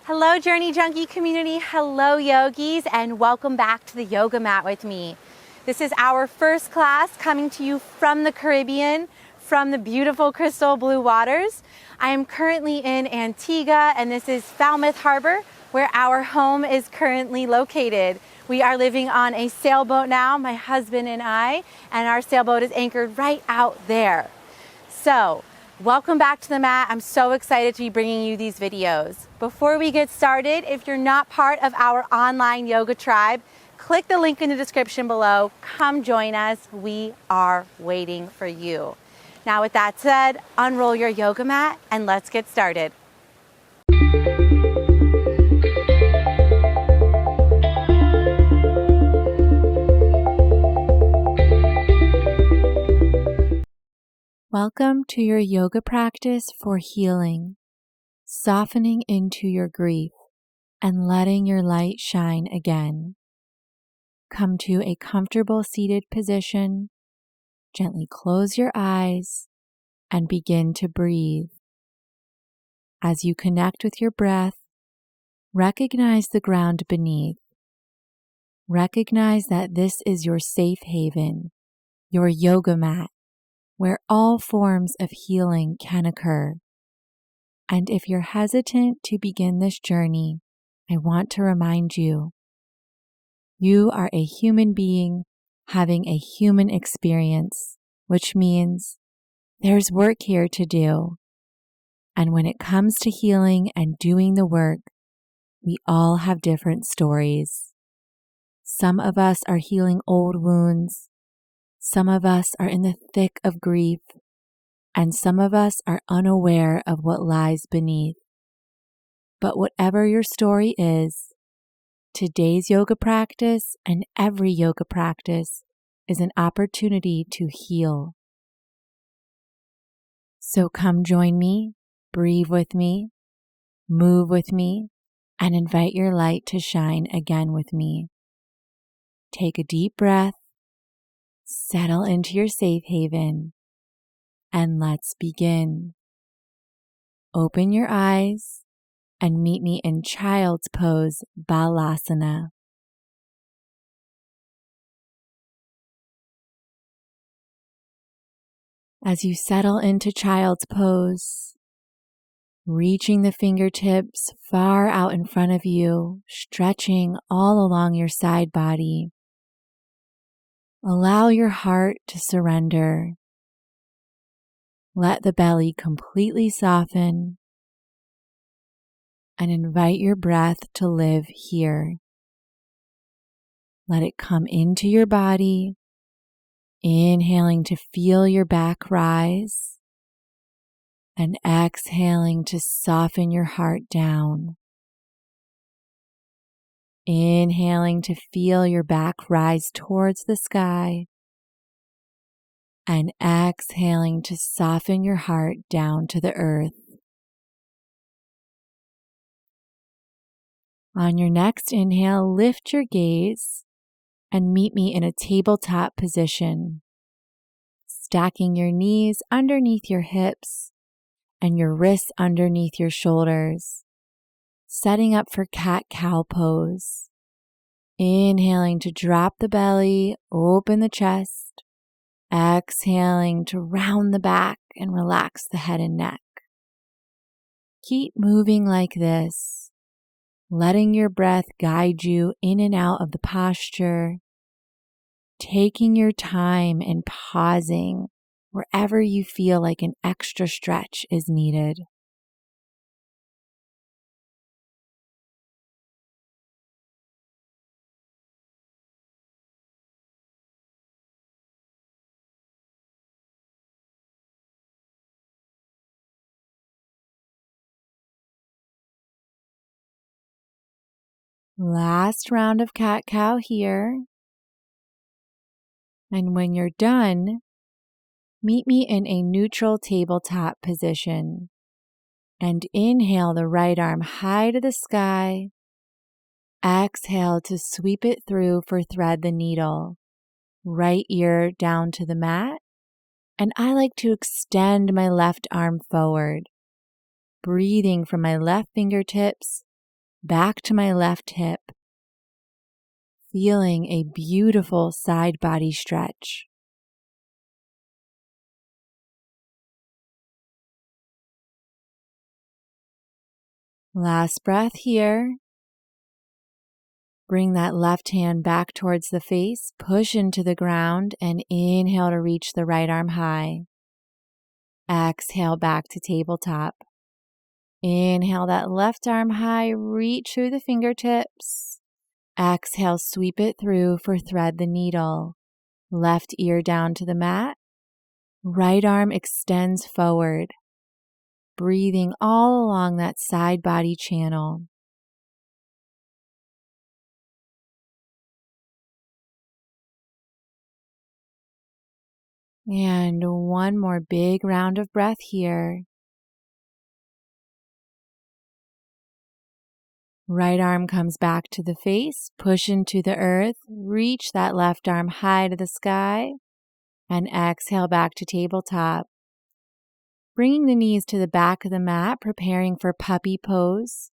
Hello Journey Junkie community, hello yogis, and welcome back to the yoga mat with me. This is our first class coming to you from the Caribbean, from the beautiful crystal blue waters. I am currently in Antigua, and this is Falmouth Harbor, where our home is currently located. We are living on a sailboat now, my husband and I, and our sailboat is anchored right out there. So, welcome back to the mat. I'm so excited to be bringing you these videos. Before we get started, if you're not part of our online yoga tribe, click the link in the description below. Come join us. We are waiting for you. Now with that said, unroll your yoga mat and let's get started. Welcome to your yoga practice for healing, softening into your grief, and letting your light shine again. Come to a comfortable seated position, gently close your eyes, and begin to breathe. As you connect with your breath, recognize the ground beneath. Recognize that this is your safe haven, your yoga mat, where all forms of healing can occur. And if you're hesitant to begin this journey, I want to remind you, you are a human being having a human experience, which means there's work here to do. And when it comes to healing and doing the work, we all have different stories. Some of us are healing old wounds. Some of us are in the thick of grief, and some of us are unaware of what lies beneath. But whatever your story is, today's yoga practice and every yoga practice is an opportunity to heal. So come join me, breathe with me, move with me, and invite your light to shine again with me. Take a deep breath. Settle into your safe haven, and let's begin. Open your eyes and meet me in Child's Pose, Balasana. As you settle into Child's Pose, reaching the fingertips far out in front of you, stretching all along your side body, allow your heart to surrender. Let the belly completely soften and invite your breath to live here. Let it come into your body, inhaling to feel your back rise and exhaling to soften your heart down. Inhaling to feel your back rise towards the sky and exhaling to soften your heart down to the earth. On your next inhale, lift your gaze and meet me in a tabletop position, stacking your knees underneath your hips and your wrists underneath your shoulders, setting up for cat-cow pose. Inhaling to drop the belly, open the chest, exhaling to round the back and relax the head and neck. Keep moving like this, letting your breath guide you in and out of the posture, taking your time and pausing wherever you feel like an extra stretch is needed. Last round of cat-cow here. And when you're done, meet me in a neutral tabletop position. And inhale the right arm high to the sky. Exhale to sweep it through for thread the needle. Right ear down to the mat. And I like to extend my left arm forward, breathing from my left fingertips back to my left hip, feeling a beautiful side body stretch. Last breath here. Bring that left hand back towards the face, push into the ground, and inhale to reach the right arm high. Exhale back to tabletop. Inhale that left arm high, reach through the fingertips. Exhale, sweep it through for thread the needle. Left ear down to the mat. Right arm extends forward. Breathing all along that side body channel. And one more big round of breath here. Right arm comes back to the face, push into the earth, reach that left arm high to the sky, and exhale back to tabletop. Bringing the knees to the back of the mat, preparing for puppy pose.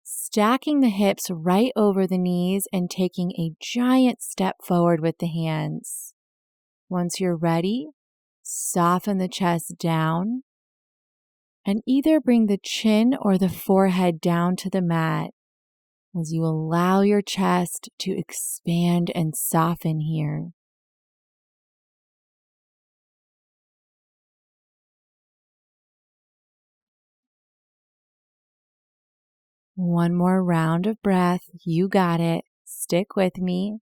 Stacking the hips right over the knees and taking a giant step forward with the hands. Once you're ready, soften the chest down and either bring the chin or the forehead down to the mat as you allow your chest to expand and soften here. One more round of breath. You got it. Stick with me.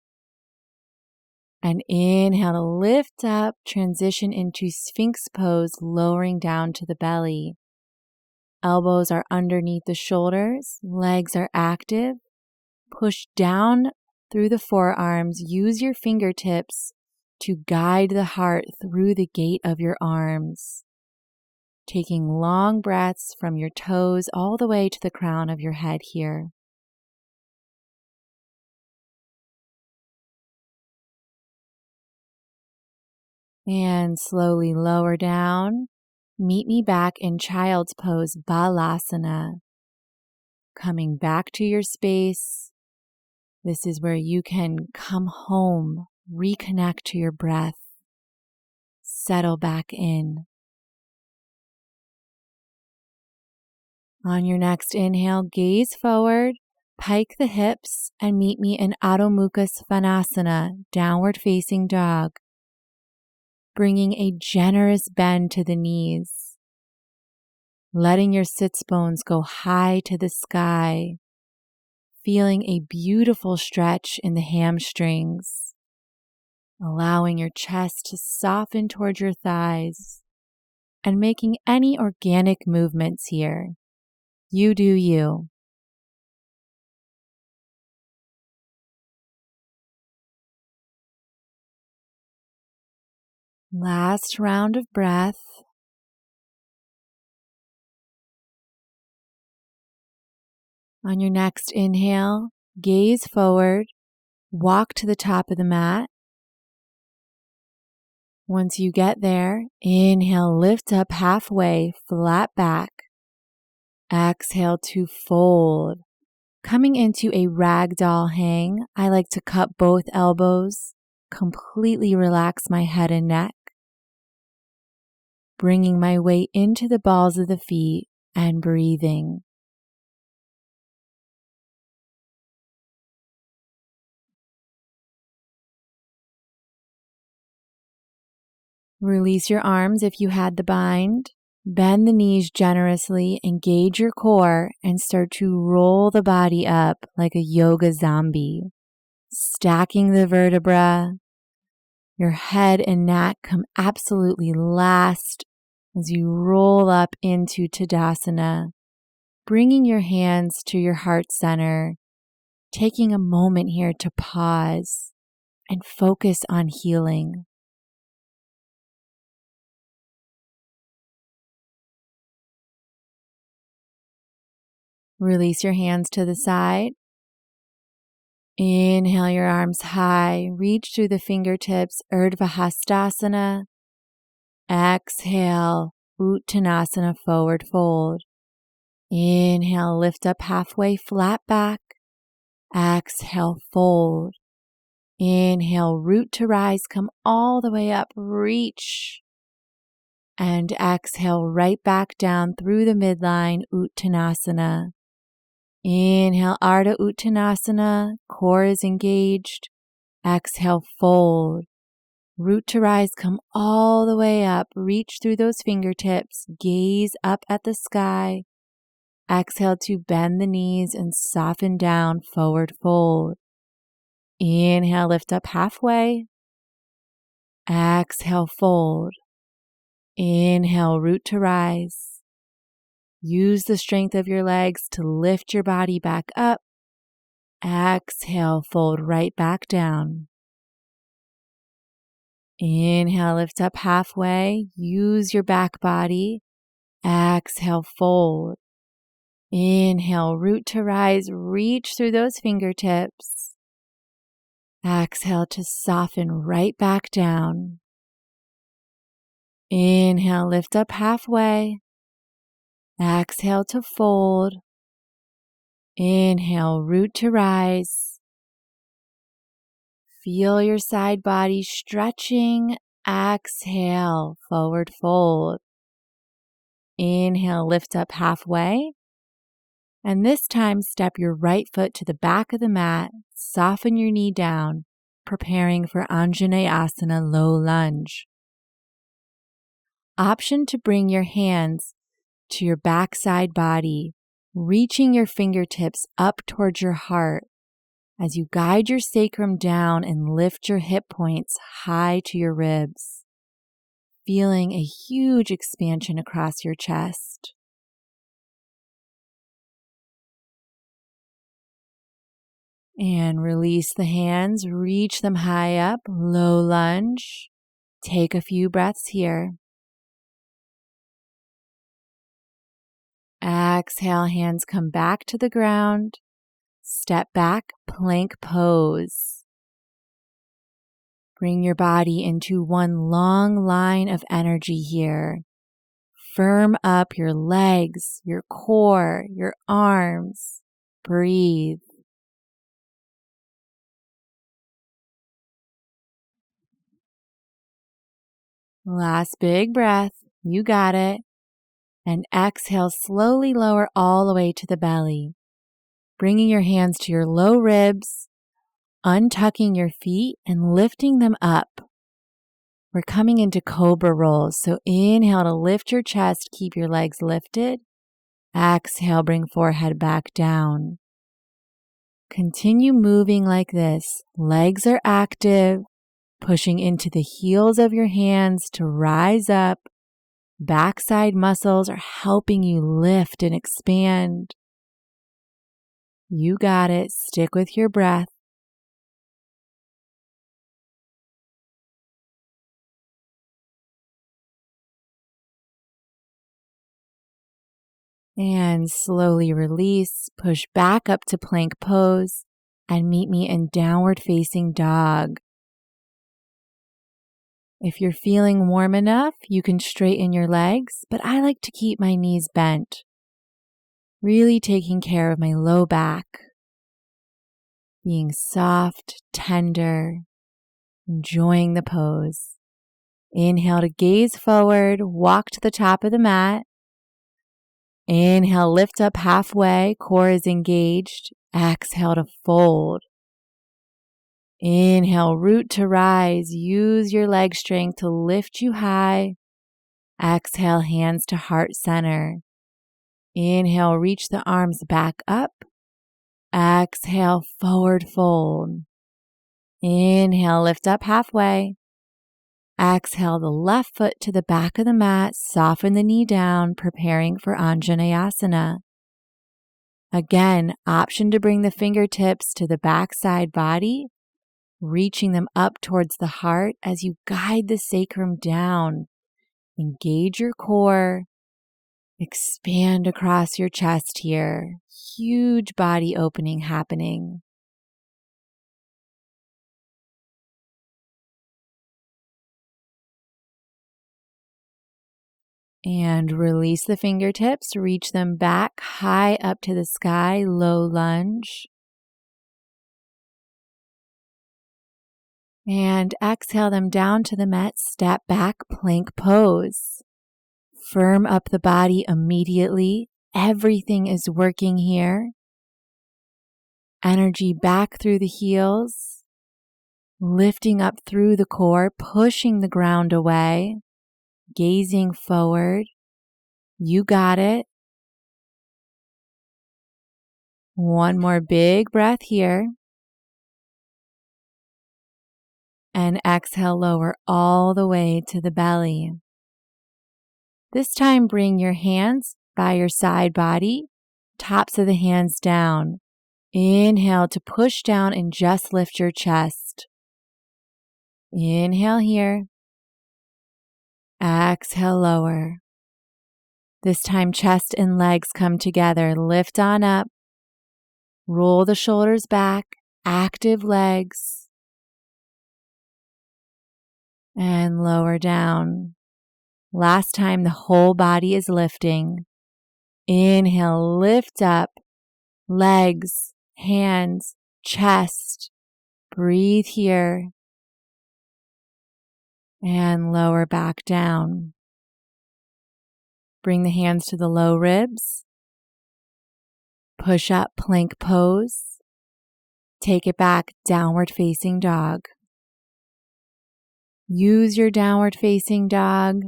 And inhale to lift up, transition into Sphinx pose, lowering down to the belly. Elbows are underneath the shoulders, legs are active. Push down through the forearms. Use your fingertips to guide the heart through the gate of your arms. Taking long breaths from your toes all the way to the crown of your head here. And slowly lower down. Meet me back in child's pose, Balasana. Coming back to your space. This is where you can come home, reconnect to your breath, settle back in. On your next inhale, gaze forward, pike the hips, and meet me in Adho Mukha Svanasana, downward facing dog. Bringing a generous bend to the knees. Letting your sits bones go high to the sky. Feeling a beautiful stretch in the hamstrings. Allowing your chest to soften towards your thighs. And making any organic movements here. You do you. Last round of breath. On your next inhale, gaze forward, walk to the top of the mat. Once you get there, inhale, lift up halfway, flat back. Exhale to fold. Coming into a ragdoll hang, I like to cup both elbows, completely relax my head and neck. Bringing my weight into the balls of the feet and breathing. Release your arms if you had the bind. Bend the knees generously, engage your core, and start to roll the body up like a yoga zombie. Stacking the vertebra. Your head and neck come absolutely last as you roll up into Tadasana. Bringing your hands to your heart center. Taking a moment here to pause and focus on healing. Release your hands to the side. Inhale your arms high. Reach through the fingertips, Urdhva Hastasana. Exhale, Uttanasana, forward fold. Inhale, lift up halfway, flat back. Exhale, fold. Inhale, root to rise, come all the way up, reach. And exhale, right back down through the midline, Uttanasana. Inhale, Ardha Uttanasana, core is engaged. Exhale, fold. Root to rise, come all the way up, reach through those fingertips, gaze up at the sky. Exhale to bend the knees and soften down, forward fold. Inhale, lift up halfway. Exhale, fold. Inhale, root to rise. Use the strength of your legs to lift your body back up. Exhale, fold right back down. Inhale, lift up halfway. Use your back body. Exhale, fold. Inhale, root to rise. Reach through those fingertips. Exhale to soften right back down. Inhale, lift up halfway. Exhale to fold. Inhale, root to rise. Feel your side body stretching. Exhale, forward fold. Inhale, lift up halfway. And this time, step your right foot to the back of the mat. Soften your knee down, preparing for Anjaneyasana, low lunge. Option to bring your hands to your backside body, reaching your fingertips up towards your heart as you guide your sacrum down and lift your hip points high to your ribs, feeling a huge expansion across your chest. And release the hands, reach them high up, low lunge. Take a few breaths here. Exhale, hands come back to the ground. Step back, plank pose. Bring your body into one long line of energy here. Firm up your legs, your core, your arms. Breathe. Last big breath. You got it. And exhale, slowly lower all the way to the belly. Bringing your hands to your low ribs, untucking your feet and lifting them up. We're coming into cobra rolls. So inhale to lift your chest, keep your legs lifted. Exhale, bring forehead back down. Continue moving like this. Legs are active, pushing into the heels of your hands to rise up. Backside muscles are helping you lift and expand. You got it. Stick with your breath. And slowly release. Push back up to plank pose and meet me in downward facing dog. If you're feeling warm enough, you can straighten your legs, but I like to keep my knees bent. Really taking care of my low back. Being soft, tender, enjoying the pose. Inhale to gaze forward, walk to the top of the mat. Inhale, lift up halfway, core is engaged. Exhale to fold. Inhale, root to rise. Use your leg strength to lift you high. Exhale, hands to heart center. Inhale, reach the arms back up. Exhale, forward fold. Inhale, lift up halfway. Exhale the left foot to the back of the mat. Soften the knee down, preparing for Anjaneyasana. Again, option to bring the fingertips to the backside body, reaching them up towards the heart as you guide the sacrum down. Engage your core. Expand across your chest here. Huge body opening happening. And release the fingertips, reach them back high up to the sky, low lunge. And exhale them down to the mat, step back, plank pose. Firm up the body immediately. Everything is working here. Energy back through the heels, lifting up through the core, pushing the ground away. Gazing forward. You got it. One more big breath here. And exhale, lower all the way to the belly. This time, bring your hands by your side body, tops of the hands down. Inhale to push down and just lift your chest. Inhale here. Exhale, lower. This time, chest and legs come together. Lift on up. Roll the shoulders back. Active legs. And lower down. Last time, the whole body is lifting. Inhale, lift up. Legs, hands, chest. Breathe here. And lower back down. Bring the hands to the low ribs. Push up, plank pose. Take it back, downward facing dog. Use your downward facing dog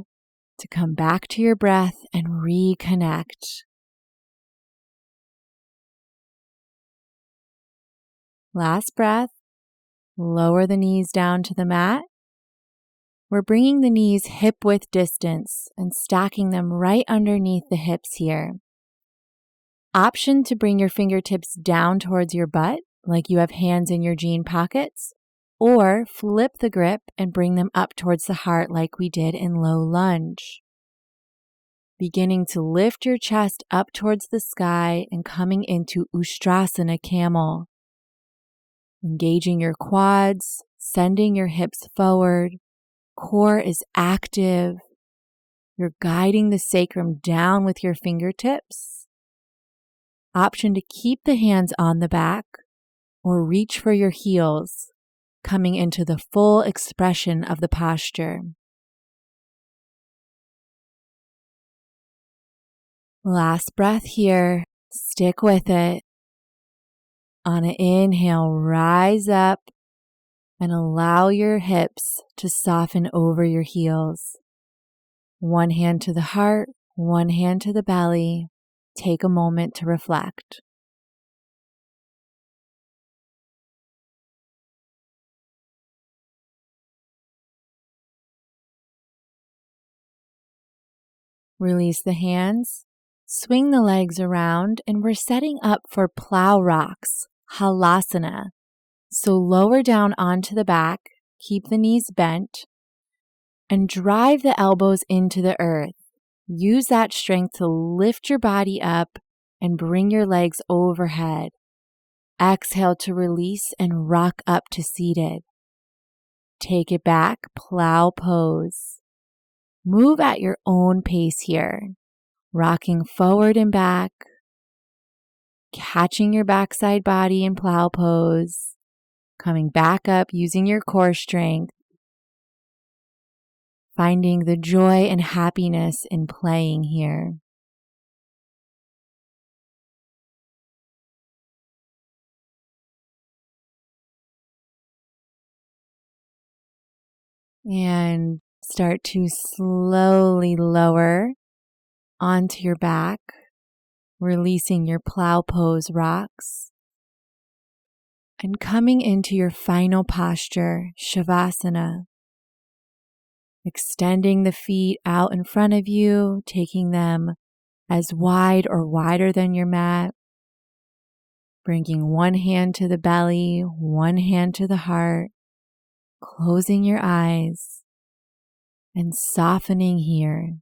to come back to your breath and reconnect. Last breath. Lower the knees down to the mat. We're bringing the knees hip-width distance and stacking them right underneath the hips here. Option to bring your fingertips down towards your butt, like you have hands in your jean pockets, or flip the grip and bring them up towards the heart like we did in low lunge. Beginning to lift your chest up towards the sky and coming into Ustrasana Camel. Engaging your quads, sending your hips forward. Core is active. You're guiding the sacrum down with your fingertips. Option to keep the hands on the back or reach for your heels, coming into the full expression of the posture. Last breath here. Stick with it. On an inhale, rise up. And allow your hips to soften over your heels. One hand to the heart, one hand to the belly. Take a moment to reflect. Release the hands, swing the legs around, and we're setting up for plow rocks, halasana. So lower down onto the back, keep the knees bent, and drive the elbows into the earth. Use that strength to lift your body up and bring your legs overhead. Exhale to release and rock up to seated. Take it back, plow pose. Move at your own pace here, rocking forward and back, catching your backside body in plow pose. Coming back up using your core strength, finding the joy and happiness in playing here. And start to slowly lower onto your back, releasing your plow pose rocks. And coming into your final posture, shavasana. Extending the feet out in front of you, taking them as wide or wider than your mat. Bringing one hand to the belly, one hand to the heart. Closing your eyes and softening here.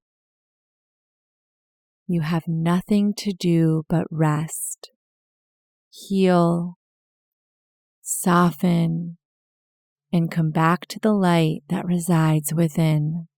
You have nothing to do but rest. Heal. Soften and come back to the light that resides within.